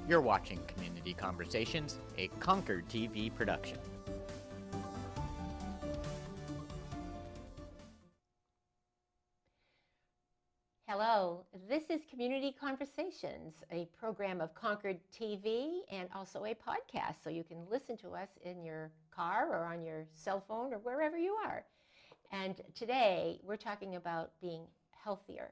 You're watching Community Conversations, a Concord TV production. Hello, this is Community Conversations, a program of Concord TV and also a podcast, so you can listen to us in your car or on your cell phone or wherever you are. And today we're talking about being healthier.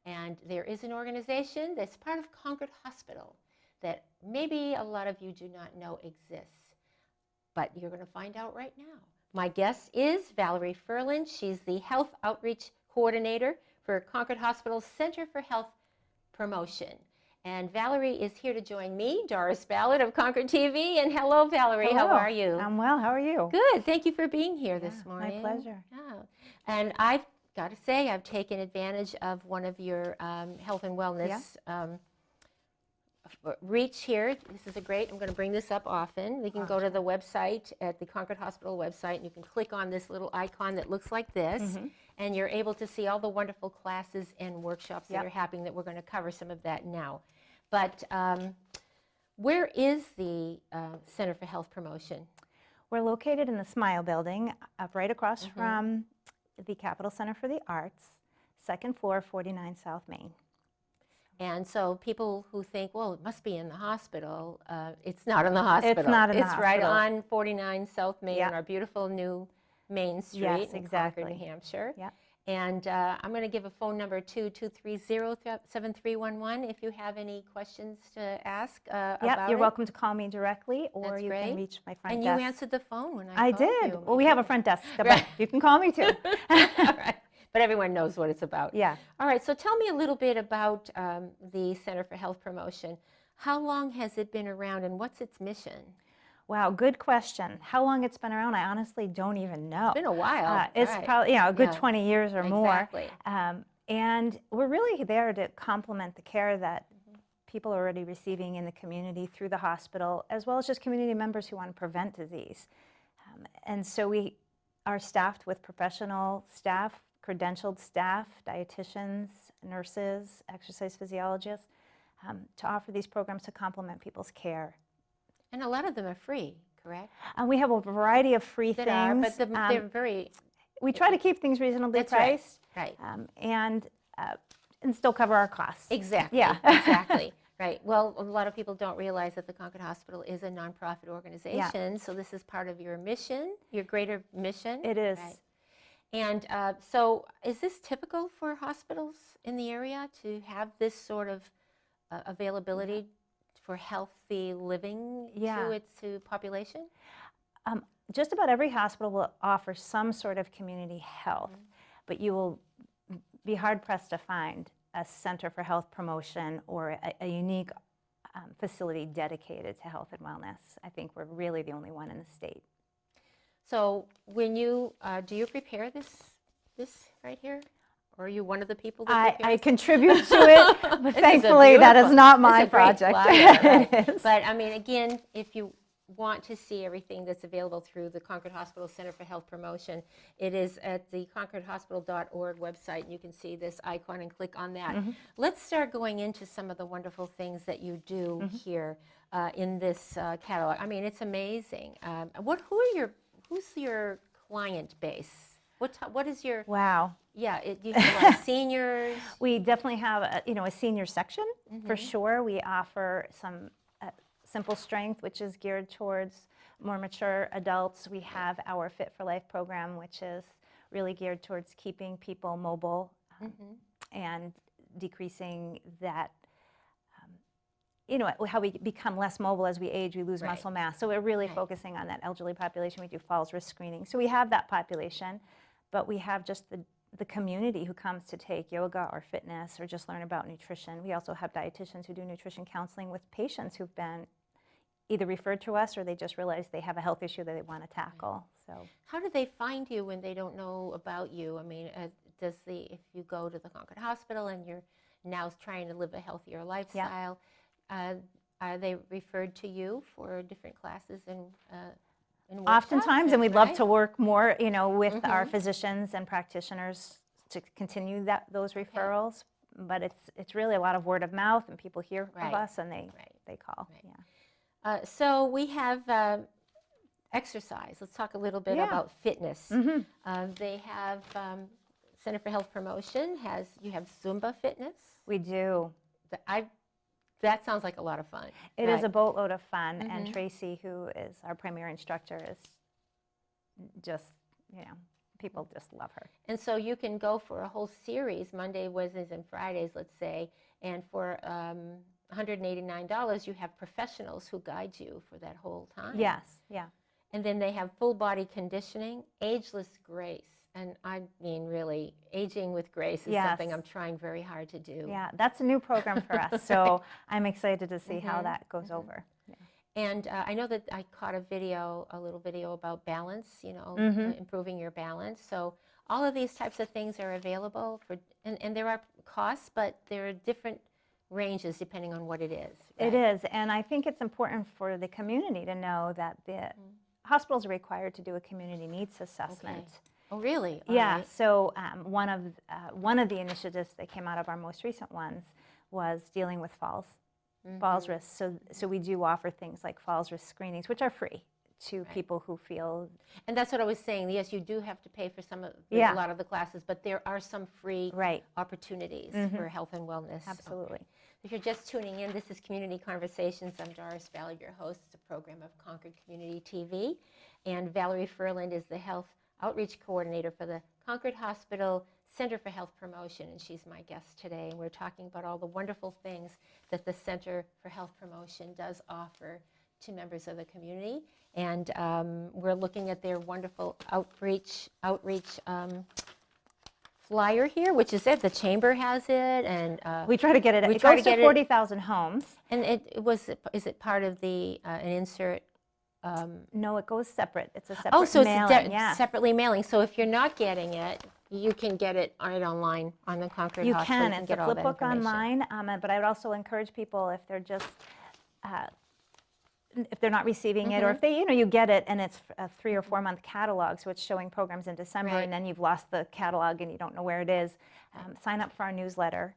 And there is an organization that's part of Concord Hospital that maybe a lot of you do not know exists, but you're going to find out right now. My guest is Valerie Ferland. She's the Health Outreach Coordinator for Concord Hospital's Center for Health Promotion. And Valerie is here to join me, Doris Ballard of Concord TV. And hello, Valerie. Hello. How are you? I'm well. How are you? Good. Thank you for being here this morning. My pleasure. Yeah. And I've got to say, I've taken advantage of one of your health and wellness reach here. This is I'm going to bring this up often. We can go to the website at the Concord Hospital website, and you can click on this little icon that looks like this, and you're able to see all the wonderful classes and workshops that are happening that we're going to cover some of that now. But where is the Center for Health Promotion? We're located in the Smile Building, up right across from the Capitol Center for the Arts, second floor, 49 South Main. And so people who think, well, it must be in the hospital, it's not in the hospital. It's not in the hospital. It's right on 49 South Main, on our beautiful new Main Street in Concord, New Hampshire. Yep. And I'm going to give a phone number, 230-7311, if you have any questions to ask about You're it. welcome to call me directly, or That's you great. can reach my front and desk. And you answered the phone when I called did. you. Well, we have a front desk, but you can call me too. All right. But everyone knows what it's about. Yeah. All right, so tell me a little bit about the Center for Health Promotion. How long has it been around, and what's its mission? Wow, good question. How long it's been around, I honestly don't even know. It's been a while. It's probably a good 20 years or more. Exactly. And we're really there to complement the care that people are already receiving in the community through the hospital, as well as just community members who want to prevent disease. And so we are staffed with professional staff, credentialed staff, dietitians, nurses, exercise physiologists, to offer these programs to complement people's care. And a lot of them are free, correct? And we have a variety of free things. But they're very... We try to keep things reasonably priced. Right. And still cover our costs. Exactly. Yeah. Exactly. Right. Well, a lot of people don't realize that the Concord Hospital is a nonprofit organization, so this is part of your mission, your greater mission. It is. Right. And so is this typical for hospitals in the area to have this sort of availability for healthy living to its population? Just about every hospital will offer some sort of community health, but you will be hard-pressed to find a Center for Health Promotion or a unique facility dedicated to health and wellness. I think we're really the only one in the state. So when you, do you prepare this right here? Or are you one of the people that prepares I contribute to it, but thankfully that is not my project. Flyer, right? But I mean, again, if you want to see everything that's available through the Concord Hospital Center for Health Promotion, it is at the concordhospital.org website. You can see this icon and click on that. Let's start going into some of the wonderful things that you do here in this catalog. I mean, it's amazing. Who's your client base? What is your... Wow. Yeah, you have a lot of seniors. We definitely have a senior section for sure. We offer some simple strength, which is geared towards more mature adults. We have our Fit for Life program, which is really geared towards keeping people mobile and decreasing that, how we become less mobile as we age, we lose muscle mass. So we're really focusing on that elderly population. We do falls risk screening. So we have that population, but we have just the community who comes to take yoga or fitness or just learn about nutrition. We also have dietitians who do nutrition counseling with patients who've been either referred to us or they just realize they have a health issue that they want to tackle. So, how do they find you when they don't know about you? I mean, if you go to the Concord Hospital and you're now trying to live a healthier lifestyle, are they referred to you for different classes and oftentimes, and we'd love to work more, with our physicians and practitioners to continue those referrals. But it's really a lot of word of mouth, and people hear of us, and they they call. Right. Yeah. So we have exercise. Let's talk a little bit Yeah. about fitness. Mm-hmm. They have Center for Health Promotion you have Zumba fitness. We do. That sounds like a lot of fun. It is a boatload of fun, Mm-hmm. and Tracy, who is our primary instructor, is just, people just love her. And so you can go for a whole series, Monday, Wednesdays, and Fridays, let's say, and for $189, you have professionals who guide you for that whole time. Yes, yeah. And then they have full body conditioning, ageless grace. And I mean, really, aging with grace is something I'm trying very hard to do. Yeah, that's a new program for us, so I'm excited to see how that goes over. Yeah. And I know that I caught a little video about balance, improving your balance. So all of these types of things are available and there are costs, but there are different ranges depending on what it is. Right? It is, and I think it's important for the community to know that the hospitals are required to do a community needs assessment. Okay. Oh, really? All yeah. right. So one of the initiatives that came out of our most recent ones was dealing with falls risks. So we do offer things like falls risk screenings, which are free to people who feel. And that's what I was saying. Yes, you do have to pay for a lot of the classes, but there are some free opportunities for health and wellness. Absolutely. Okay. If you're just tuning in, this is Community Conversations. I'm Doris Valley, your host. It's a program of Concord Community TV. And Valerie Ferland is the Health Outreach Coordinator for the Concord Hospital Center for Health Promotion, and she's my guest today. And we're talking about all the wonderful things that the Center for Health Promotion does offer to members of the community. And we're looking at their wonderful outreach flyer here, which is it. The chamber has it, and we try to get it. It goes to 40,000 homes. And is it part of the an insert? No, it goes separate. It's a separate mailing. It's separately mailing. So if you're not getting it, you can get it right online on the Concord You Hospital. can. It's a flip book online. But I would also encourage people, if they're just if they're not receiving it, or if they, you get it and it's a 3 or 4 month catalog, so it's showing programs in December, and then you've lost the catalog and you don't know where it is, sign up for our newsletter.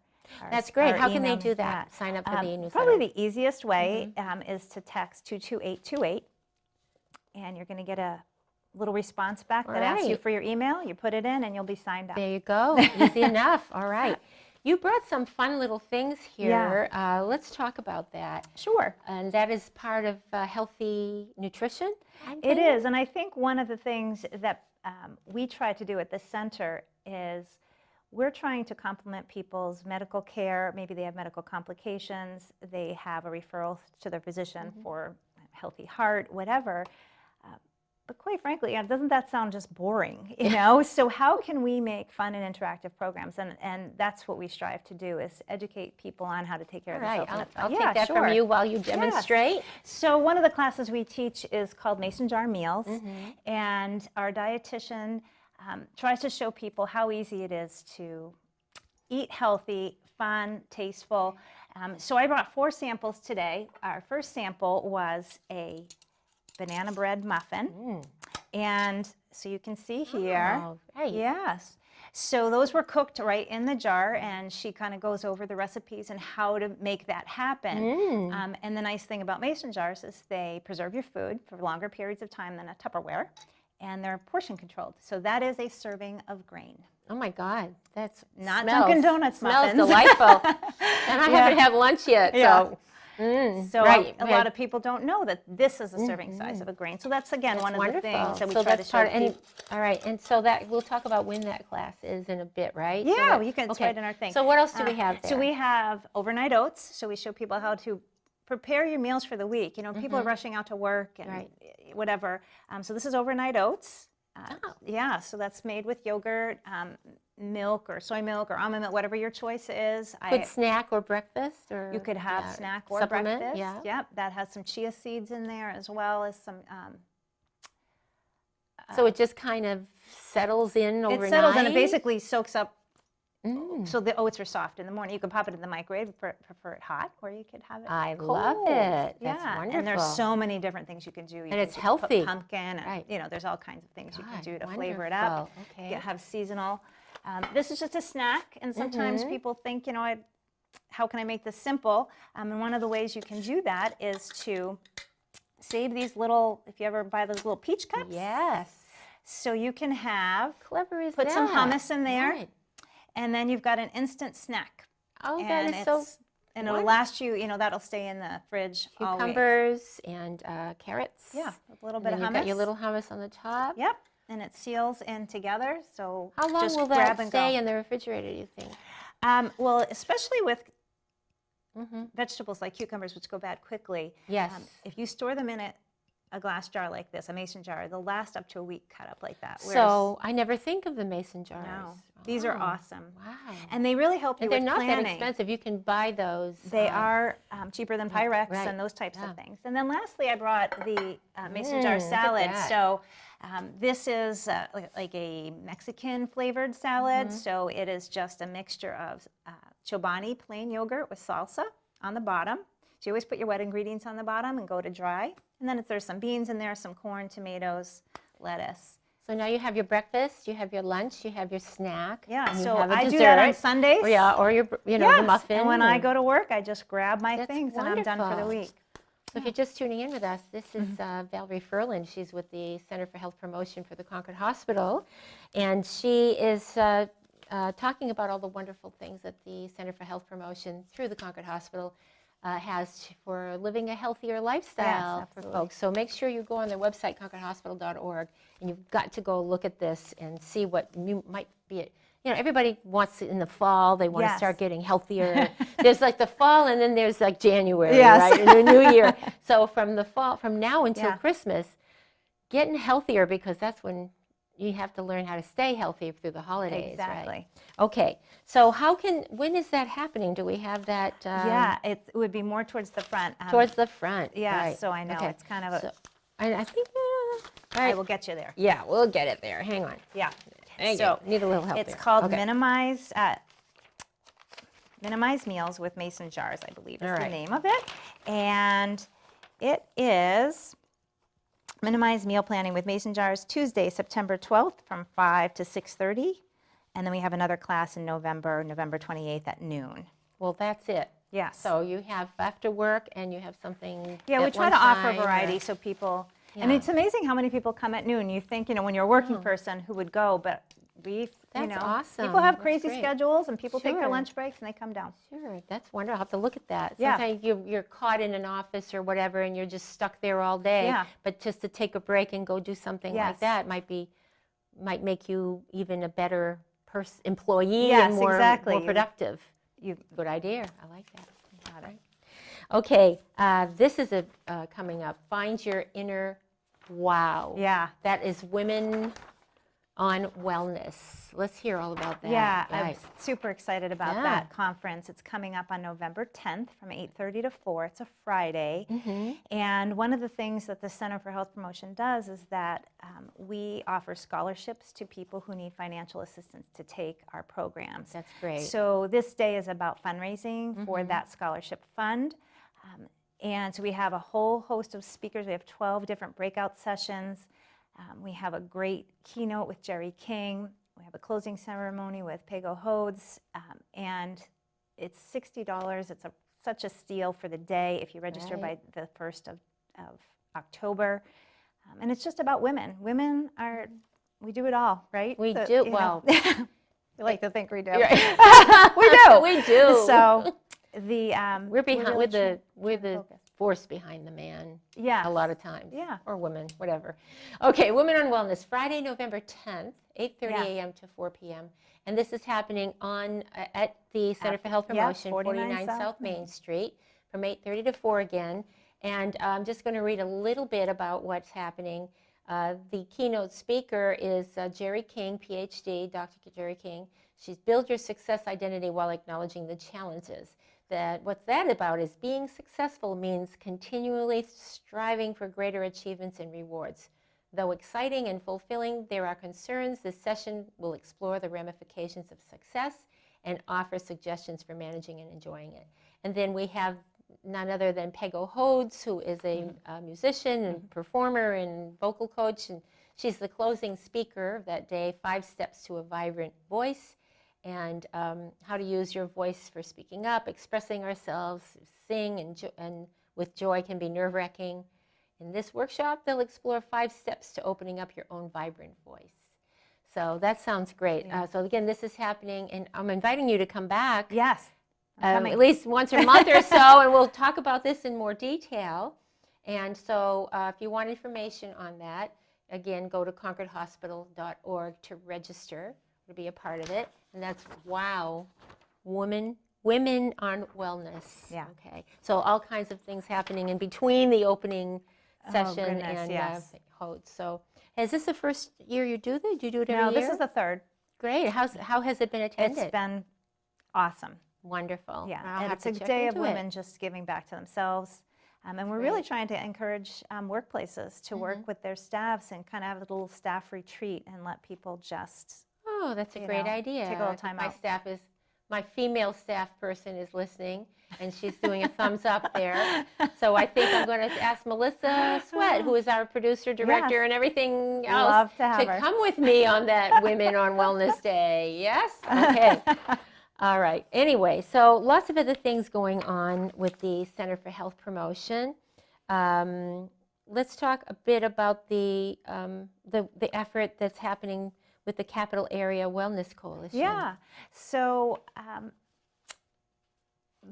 That's great. How can they do that? Sign up for the newsletter. Probably the easiest way is to text 22828, and you're going to get a little response back that asks you for your email. You put it in and you'll be signed up. There you go. Easy enough. All right. You brought some fun little things here. Yeah. Let's talk about that. Sure. And that is part of healthy nutrition? It is. And I think one of the things that we try to do at the center is we're trying to complement people's medical care. Maybe they have medical complications. They have a referral to their physician for healthy heart, whatever. But quite frankly, doesn't that sound just boring, So how can we make fun and interactive programs? And that's what we strive to do, is educate people on how to take care of themselves. I'll take that from you while you demonstrate. Yes. So one of the classes we teach is called Mason Jar Meals. And our dietitian tries to show people how easy it is to eat healthy, fun, tasteful. So I brought 4 samples today. Our first sample was a banana bread muffin, and so you can see here. Yes. So those were cooked right in the jar, and she kind of goes over the recipes and how to make that happen. And the nice thing about mason jars is they preserve your food for longer periods of time than a Tupperware, and they're portion controlled. So that is a serving of grain. Oh my God, that's not Dunkin' Donuts muffins. Smells delightful. And I haven't had lunch yet, so. So a lot of people don't know that this is a serving size of a grain. So that's, again, one of the things that we try to show people. All right, and so that we'll talk about when that class is in a bit, right? Yeah, you can. It's right in our thing. So what else do we have there? So we have overnight oats. So we show people how to prepare your meals for the week. People are rushing out to work and whatever. So this is overnight oats. Yeah, so that's made with yogurt, milk or soy milk or almond milk, whatever your choice is. Good snack or breakfast? Or you could have snack or supplement, breakfast. Yep, that has some chia seeds in there, as well as some... so it just kind of settles in overnight? It settles and it basically soaks up. So the oats are soft in the morning. You can pop it in the microwave if you prefer it hot, or you could have it cold. I love it. That's wonderful. And there's so many different things you can do. And it's healthy. Put pumpkin, and there's all kinds of things you can do to flavor it up. Okay. You have seasonal. This is just a snack, and sometimes people think, how can I make this simple? And one of the ways you can do that is to save these little, if you ever buy those little peach cups. Yes. So you can have, Clever is put that? some hummus in there, Right. and then you've got an instant snack. Oh, that And is so and it'll last you, that'll stay in the fridge all week. Cucumbers and carrots. Yeah, a little And bit then of you've hummus. got your little hummus on the top. Yep, and it seals in together, so How long just will grab that and stay go. in the refrigerator, do you think? Well, especially with Mm-hmm. vegetables like cucumbers, which go bad quickly. Yes. If you store them in a glass jar like this, a mason jar, they'll last up to a week cut up like that. So I never think of the mason jars. No, these are Oh, awesome. Wow. And they really help you And they're with not planning. that expensive. You can buy those. They are cheaper than Pyrex right. and those types Yeah. of things. And then lastly, I brought the mason jar look at salad. that. So this is like a Mexican flavored salad. Mm-hmm. So it is just a mixture of Chobani plain yogurt with salsa on the bottom. So you always put your wet ingredients on the bottom and go to dry. And then there's some beans in there, some corn, tomatoes, lettuce. So now you have your breakfast, you have your lunch, you have your snack. Yeah, and you so have a I do that on dessert. Sundays. Or, yeah, or your, the Yes, muffin. and when I go to work, I just grab my That's things and I'm done for the wonderful. week. So if you're just tuning in with us, this is Valerie Ferland. She's with the Center for Health Promotion for the Concord Hospital. And she is talking about all the wonderful things that the Center for Health Promotion through the Concord Hospital has for living a healthier lifestyle for absolutely. folks. So make sure you go on their website, concordhospital.org, and you've got to go look at this and see what you might be. Everybody wants it in the fall. They want to Yes. start getting healthier. There's like the fall, and then there's like January, Yes. right? And the new year. So from the fall, from now until Yeah. Christmas, getting healthier, because that's when you have to learn how to stay healthy through the holidays, Exactly. right? Okay. So when is that happening? Do we have that? Yeah, it would be more towards the front. Towards the front. Yeah, right. so I know Okay. it's kind of a, So, I think, I will get you there. yeah, we'll get it there. Hang on. Yeah. Hang So on. Need a little help it's there. called Okay. Minimize Meals with Mason Jars, I believe is All the right. name of it. And it is Minimize Meal Planning with Mason Jars, Tuesday, September 12th from 5 to 6:30. And then we have another class in November 28th at noon. Well, that's it. Yes. So you have after work, and you have something. Yeah, we at try to offer lunchtime, or- variety so people, Yeah. and it's amazing how many people come at noon. You think, when you're a working person, who would go, but we, That's awesome. people have That's crazy great. schedules and people take their Sure. lunch breaks and they come down. Sure, that's wonderful. I'll have to look at that. Yeah. Sometimes you're caught in an office or whatever, and you're just stuck there all day. Yeah. But just to take a break and go do something like Yes. that might make you even a better employee Yes, and more exactly. productive. You Good idea. I like that. got it. Okay, this is coming up. Find your inner wow. Yeah. That is Women on Wellness. Let's hear all about that. Yeah, Right. I'm super excited about Yeah. that conference. It's coming up on November 10th from 8:30 to 4. It's a Friday. Mm-hmm. And one of the things that the Center for Health Promotion does is that we offer scholarships to people who need financial assistance to take our programs. That's great. So this day is about fundraising for that scholarship fund. And so we have a whole host of speakers. We have 12 different breakout sessions. We have a great keynote with Jerry King. We have a closing ceremony with Pego Hodes. And it's $60. It's such a steal for the day if you register by the 1st of October. And it's just about women. Women we do it all, right? We So, do. you know, Well, we like to think we do. Right. We do. We do. So the we're behind. really We're to the focus. force behind the man. Yeah. A lot of times. Yeah. Or women, whatever. Okay, Women on Wellness, Friday, November 10th, 8:30 Yeah. a.m. to 4 p.m. And this is happening at the Center for Health yeah, Promotion, 49 South Main Street, from 8:30 to 4 again. And I'm just going to read a little bit about what's happening. The keynote speaker is Jerry King, PhD, Dr. Jerry King. She's Build Your Success Identity While Acknowledging the Challenges. What's that about is being successful means continually striving for greater achievements and rewards. Though exciting and fulfilling, there are concerns. This session will explore the ramifications of success and offer suggestions for managing and enjoying it. And then we have none other than Pego Hodes, who is a musician and performer and vocal coach, and she's the closing speaker that day, 5 Steps to a Vibrant Voice. and how to use your voice for speaking up, expressing ourselves, sing, and with joy can be nerve-wracking. In this workshop, they'll explore 5 steps to opening up your own vibrant voice. So that sounds great. Yeah. So again, this is happening, and I'm inviting you to come back. Yes. At least once a month or so, and we'll talk about this in more detail. And so if you want information on that, again, go to concordhospital.org to register to be a part of it. And that's, wow, women on wellness. Yeah. Okay. So all kinds of things happening in between the opening session goodness, and yes. host. So is this the first year you do this? Do you do it every year? No, this is the 3rd. Great. How has it been attended? It's been awesome. Wonderful. Yeah, I'll and have it's to a check day of into it. women just giving back to themselves. And we're really trying to encourage workplaces to work with their staffs and kind of have a little staff retreat and let people just, Oh, that's a great idea. take a little time out. My female staff person is listening, and she's doing a thumbs up there. So I think I'm going to ask Melissa Sweat, who is our producer, director, Yes. and everything else, Love to have her. come with me on that Women on Wellness Day. Yes? Okay. All right. Anyway, so lots of other things going on with the Center for Health Promotion. Let's talk a bit about the effort that's happening with the Capital Area Wellness Coalition. Yeah. So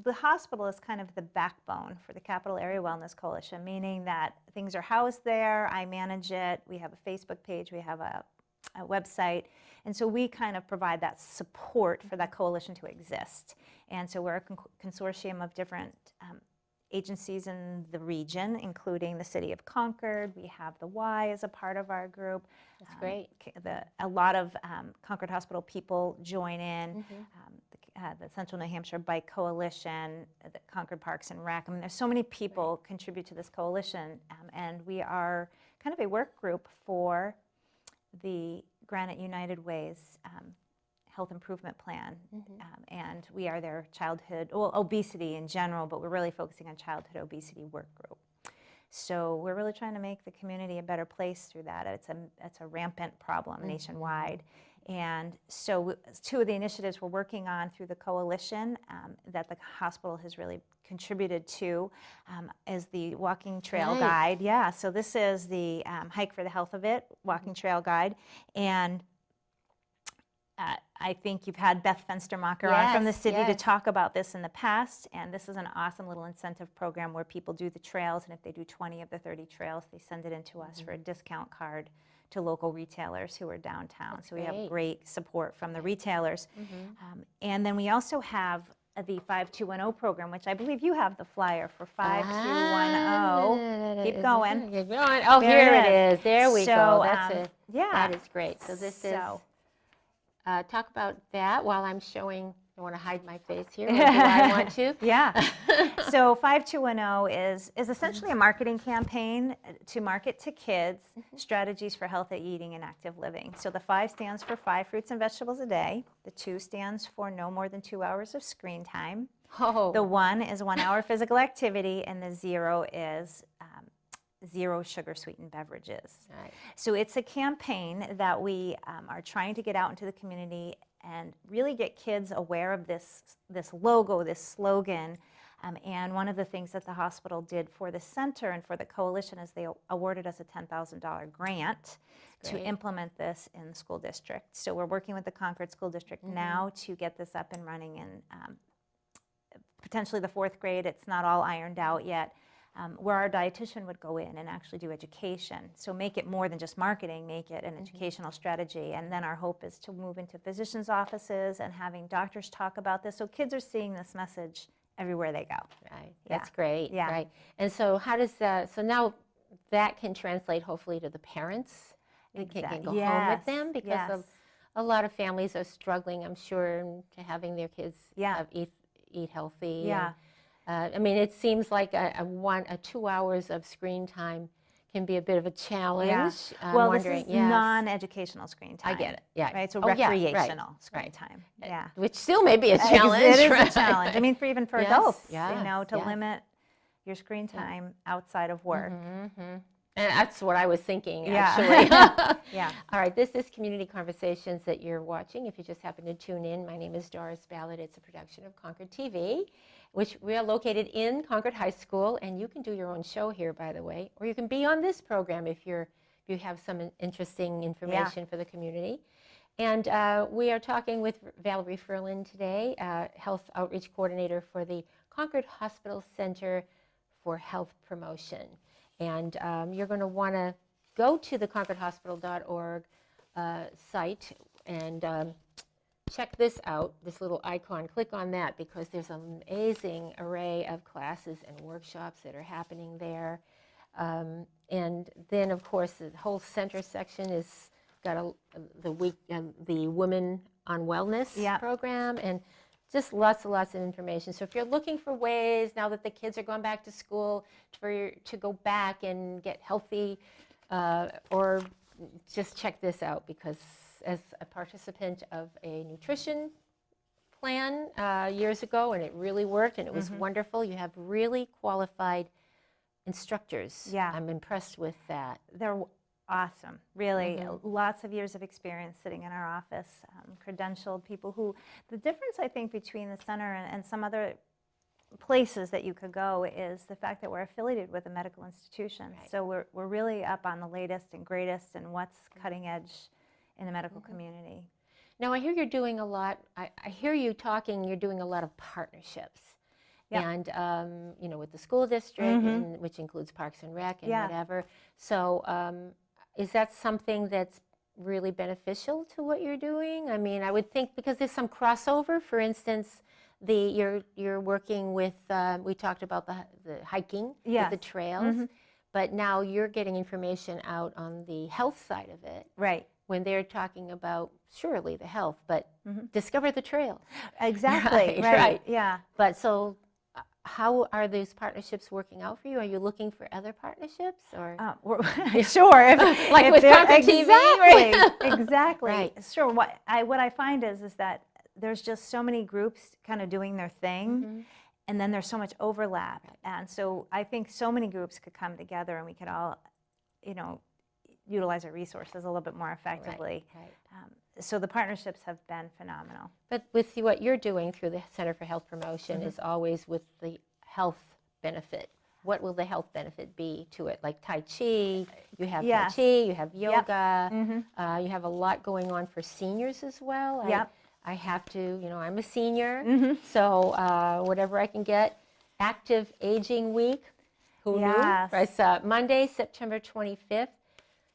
the hospital is kind of the backbone for the Capital Area Wellness Coalition, meaning that things are housed there, I manage it, we have a Facebook page, we have a website, and so we kind of provide that support for that coalition to exist. And so we're a consortium of different agencies in the region, including the City of Concord. We have the Y as a part of our group. That's great. A lot of Concord Hospital people join in. The Central New Hampshire Bike Coalition, the Concord Parks and Rec. I mean, there's so many people contribute to this coalition, and we are kind of a work group for the Granite United Way's health improvement plan, and we are their obesity in general, but we're really focusing on childhood obesity work group. So we're really trying to make the community a better place through that. It's a rampant problem nationwide. And so 2 of the initiatives we're working on through the coalition that the hospital has really contributed to is the walking trail guide. Yeah, so this is the Hike for the Health of It walking trail guide. And I think you've had Beth Fenstermacher on from the city to talk about this in the past, and this is an awesome little incentive program where people do the trails, and if they do 20 of the 30 trails, they send it in to us for a discount card to local retailers who are downtown. That's so we have great. great support from the retailers. And then we also have the 5210 program, which I believe you have the flyer for 5210. Keep going. Keep going. Oh, There here it it is. There we go. Yeah. That is great. So this is, So- talk about that while I'm showing. I want to hide my face here. Or do I want to? Yeah. So 5210 is essentially a marketing campaign to market to kids strategies for healthy eating and active living. So the 5 stands for 5 fruits and vegetables a day. The 2 stands for no more than 2 hours of screen time. Oh. The 1 is 1 hour physical activity, and the 0 is 0 sugar sweetened beverages. Right. So it's a campaign that we are trying to get out into the community and really get kids aware of this logo, this slogan. And one of the things that the hospital did for the center and for the coalition is they awarded us a $10,000 grant to implement this in the school district. So we're working with the Concord School District now to get this up and running in potentially the 4th grade. It's not all ironed out yet. Where our dietitian would go in and actually do education. So make it more than just marketing, make it an educational strategy. And then our hope is to move into physicians' offices and having doctors talk about this. So kids are seeing this message everywhere they go. Right. Yeah. That's great. Yeah. Right. And so how does that, so now that can translate hopefully to the parents. They can go home with them because a lot of families are struggling, I'm sure, to having their kids eat healthy. Yeah. I mean, it seems like a 2 hours of screen time can be a bit of a challenge. Yeah. Well, this is non-educational screen time. I get it. Yeah. Right. So Oh, yeah, recreational right, screen right. time. Yeah. Which still may be a challenge. It is right? a challenge. I mean, even for Yes, adults, yes, to yes. limit your screen time outside of work. And that's what I was thinking, Yeah. actually. Yeah. All right, this is Community Conversations that you're watching. If you just happen to tune in, my name is Doris Ballard. It's a production of Concord TV, which we are located in Concord High School. And you can do your own show here, by the way, or you can be on this program if you have some interesting information for the community. And we are talking with Valerie Ferland today, Health Outreach Coordinator for the Concord Hospital Center for Health Promotion. And you're going to want to go to the concordhospital.org site and check this out, this little icon. Click on that because there's an amazing array of classes and workshops that are happening there. And then, of course, the whole center section is got the Women on Wellness program, and just lots and lots of information. So if you're looking for ways, now that the kids are going back to school, to go back and get healthy, or just check this out, because as a participant of a nutrition plan years ago, and it really worked, and it was wonderful. You have really qualified instructors. Yeah. I'm impressed with that. They're awesome, really. Lots of years of experience sitting in our office, credentialed people who, the difference I think between the center and some other places that you could go is the fact that we're affiliated with a medical institution. Right. So we're really up on the latest and greatest and what's cutting edge in the medical community. Now I hear you're doing a lot, I hear you talking, you're doing a lot of partnerships. Yeah. And, you know, with the school district, and, which includes Parks and Rec and whatever. So is that something that's really beneficial to what you're doing? I mean, I would think because there's some crossover. For instance, you're working with, we talked about the hiking, with the trails, but now you're getting information out on the health side of it. Right. When they're talking about, surely the health, but discover the trail. Exactly, Right. Yeah. But so how are these partnerships working out for you? Are you looking for other partnerships, or? Sure. Like with Concord TV, exactly, right? exactly. Right. Sure. What I find is that there's just so many groups kind of doing their thing, and then there's so much overlap. And so I think so many groups could come together and we could all, you know, utilize our resources a little bit more effectively. Right. So the partnerships have been phenomenal. But with what you're doing through the Center for Health Promotion is always with the health benefit. What will the health benefit be to it? Like Tai Chi, you have Tai Chi, you have yoga, you have a lot going on for seniors as well. I have to, you know, I'm a senior, so whatever I can get. Active Aging Week, who knew? Right, Monday, September 25th.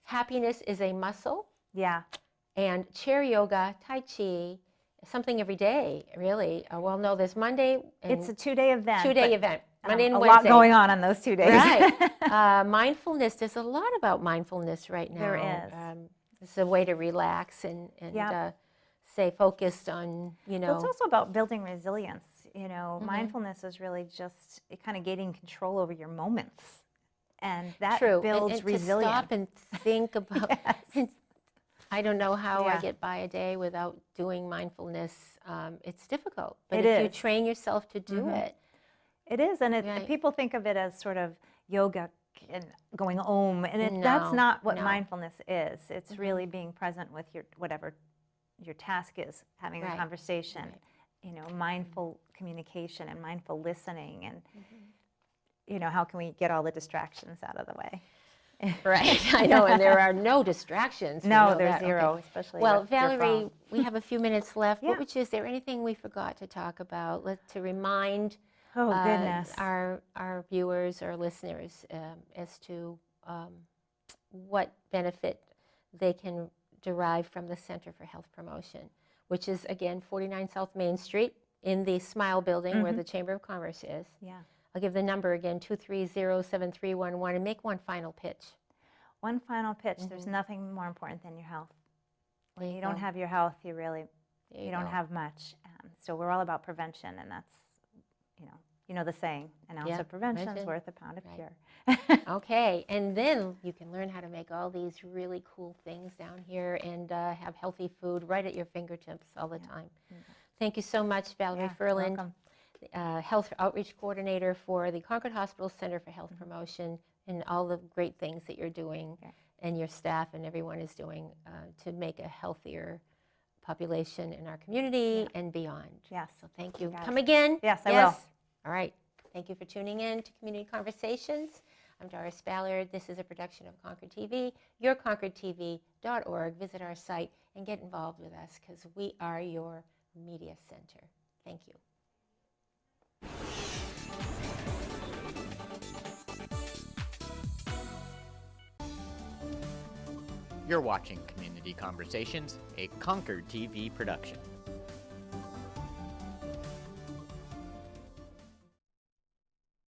Happiness is a muscle. Yeah. And chair yoga, Tai Chi, something every day, really. Well, no, there's Monday. And It's a 2-day event. Two-day event. Monday and a Wednesday. lot going on those 2 days. Right. Mindfulness. There's a lot about mindfulness right now. There is. It's a way to relax and stay focused on, you know. Well, it's also about building resilience. You know, mindfulness is really just kind of gaining control over your moments. And that builds and resilience. To stop and think about. I don't know how I get by a day without doing mindfulness. It's difficult, but if you train yourself to do it. It is, and people think of it as sort of yoga and going om, and that's not what mindfulness is. It's really being present with whatever your task is, having a conversation, you know, mindful communication and mindful listening, and you know, how can we get all the distractions out of the way? Right, I know, and there are no distractions. No, there's zero, especially Well, with your Valerie, phone. we have a few minutes left. Is there anything we forgot to talk about to remind our viewers or listeners as to what benefit they can derive from the Center for Health Promotion, which is, again, 49 South Main Street in the Smile Building where the Chamber of Commerce is. Yeah. I'll give the number again, 230-7311, and make one final pitch. One final pitch. There's nothing more important than your health. When you don't have your health, you don't have much. So we're all about prevention, and that's, you know the saying, an ounce of prevention is worth a pound of cure. Okay, and then you can learn how to make all these really cool things down here and have healthy food right at your fingertips all the time. Thank you so much, Valerie Ferland. Welcome. Health Outreach Coordinator for the Concord Hospital Center for Health Promotion. and all the great things that you're doing Yeah. and your staff and everyone is doing to make a healthier population in our community and beyond. Yes. So thank you. got Come it. again? Yes, I will. All right. Thank you for tuning in to Community Conversations. I'm Doris Ballard. This is a production of Concord TV, yourconcordtv.org. Visit our site and get involved with us because we are your media center. Thank you. You're watching Community Conversations, a Concord TV production.